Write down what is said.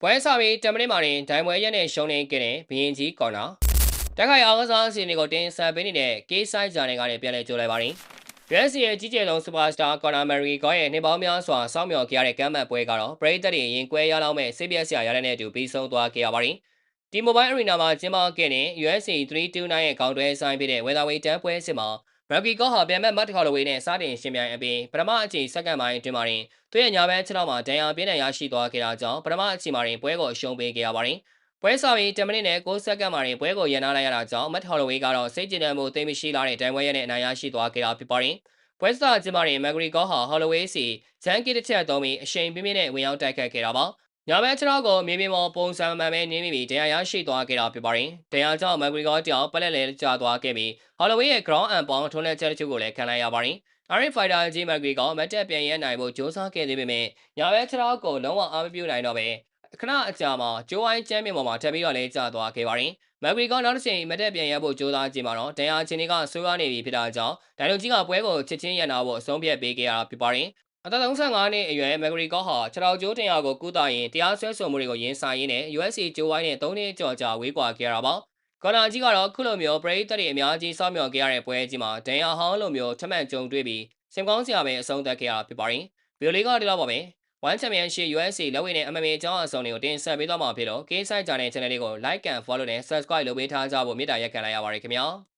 ပွဲစားပြီး10မိနစ်မှတင်ဒိုင်ပွဲရက်နဲ့ရှုံးနေခဲ့တဲ့ဘရင်ကြီးကော်နာတက်ခိုင်အားကစားအစီအစဉ်ကိုတင်ဆက်ပေးနေတဲ့ K Side ဂျာနယ်ကနေပြန်လည်ကြိုလိုက်ပါတယ် UFC ရဲ့ကြီးကျယ်ဆုံးစူပါစတာကော်နာမရီကောရဲ့နှစ်ပေါင်းများစွာစောင့်မျှော်ခဲ့ရတဲ့ကမ်းမတ်ပွဲကတော့ပရိသတ်တွေရင်ကွဲရလောက်မဲ့စိတ်ပြက်စရာရတဲ့နဲ့အတူပြီးဆုံးသွားခဲ့ရပါတယ်ဒီမိုဘိုင်းအရီနာမှာကျင်းပခဲ့တဲ့ UFC 329ရဲ့ကောင်တွဲဆိုင်ဖြစ်တဲ့ဝေသာဝေတန်းပွဲစစ်မှာမက်ကီကောဟာပြန်မဲ့မတ်တခေါ်လိုဝေးနဲ့စတင်ရှင်ပြိုင်အပြီးပထမအချိန်စက္ကန့်ပိုင်းအတွင်းမှာတင်သူရဲ့ညာဘက်ခြေထောက်မှာဒဏ်ရာပြင်းထန်ရရှိသွားခဲ့တာကြောင့်ပထမအချိန်မှာတင်ပွဲကိုအရှုံးပေးခဲ့ရပါတယ်ပွဲစားပြီး10မိနစ်နဲ့9စက္ကန့်မှာတင်ပွဲကိုရန်နာလိုက်ရတာကြောင့်မတ်ဟော်လိုဝေးကတော့စိတ်ကြည်နံမှုသိမ်းမရှိလာတဲ့ဒိုင်ပွဲရဲ့နဲ့အနိုင်ရရှိသွားခဲ့တာဖြစ်ပါတယ်ပွဲစားကျင်းပတဲ့မက်ဂရီကောဟာဟော်လိုဝေးစီဂျန်ကီတစ်ချက်သုံးပြီးအရှိန်ပြင်းပြင်းနဲ့ဝင်ရောက်တိုက်ခတ်ခဲ့တာပါညာဘက်ခြေထောက်ကိုမြေပြင်ပေါ်ပုံစံမှန်ပဲနင်းမိပြီးဒဏ်ရာရရှိသွားခဲ့တာဖြစ်ပါတယ်ဒဏ်ရာကြောင့်မက်ဂရီကောတယောက်ပလက်လဲကျသွားခဲ့ပြီးဟော်လိုဝေးရဲ့ ground and pound ထုံးလက်ချက်တချို့ကိုလည်းခံလိုက်ရပါတယ်Ari Fighter ကြီးမက်ဂရီကောမတ်တက်ပြန်ရဲနိုင်ဖို့ကြိုးစားခဲ့သေးပေမဲ့ညာဘက်ခြေထောက်ကိုလုံးဝအားမပြုနိုင်တော့ပဲခဏအကြာမှာဂျိုးအိုင်းချမ်းမြေပေါ်မှာထပ်ပြီးတော့လဲကျသွားခဲ့ပါတယ်မက်ဂရီကောနောက်တစ်ချိန်မတ်တက်ပြန်ရဖို့ကြိုးစားကြည့်မှာတော့ဒဏ်ရာချင်းတွေကဆိုးရွားနေပြီဖြစ်တာကြောင့်ဒိုင်လိုကြီးကပွဲကိုချစ်ချင်းရန်နာဖို့အဆုံးဖြတ်ပေးခဲ့ရတာဖြစ်ပါတယ်အသက်35နှစ်အရွယ်မက်ဂရီကောဟာခြေထောက်ကျိုးတင်ရာကိုကူးတာရင်တရားစွဲဆိုမှုတွေကိုရင်ဆိုင်ရင်းနဲ့ UFC ဂျိုးဝိုင်းနဲ့3နှစ်ကျော်ကြာဝေးကွာခဲ့ရတာပါကော်နာကြီးကတော့ခုလိုမျိုးပရိသတ်တွေအများကြီးစောင့်မျှော်ခဲ့ရတဲ့ပွဲကြီးမှာဒဏ်ရာဟောင်းလိုမျိုးထမှန်ကြုံတွေ့ပြီးစင်ကောင်းစရာပဲအဆုံးသတ်ခဲ့ရတာဖြစ်ပါတယ်ဗီဒီယိုလေးကဒီလောက်ပါပဲOne Championship USA လက်ဝဲနဲ့ MMA အကြောင်းအစုံတွေကိုတင်ဆက်ပေးသွားမှာဖြစ်လို့ K Side Channel လေးကို Like and Follow နဲ့ Subscribe လုပ်ပေးထားကြဖို့မေတ္တာရပ်ခံလိုက်ရပါတယ်ခင်ဗျာ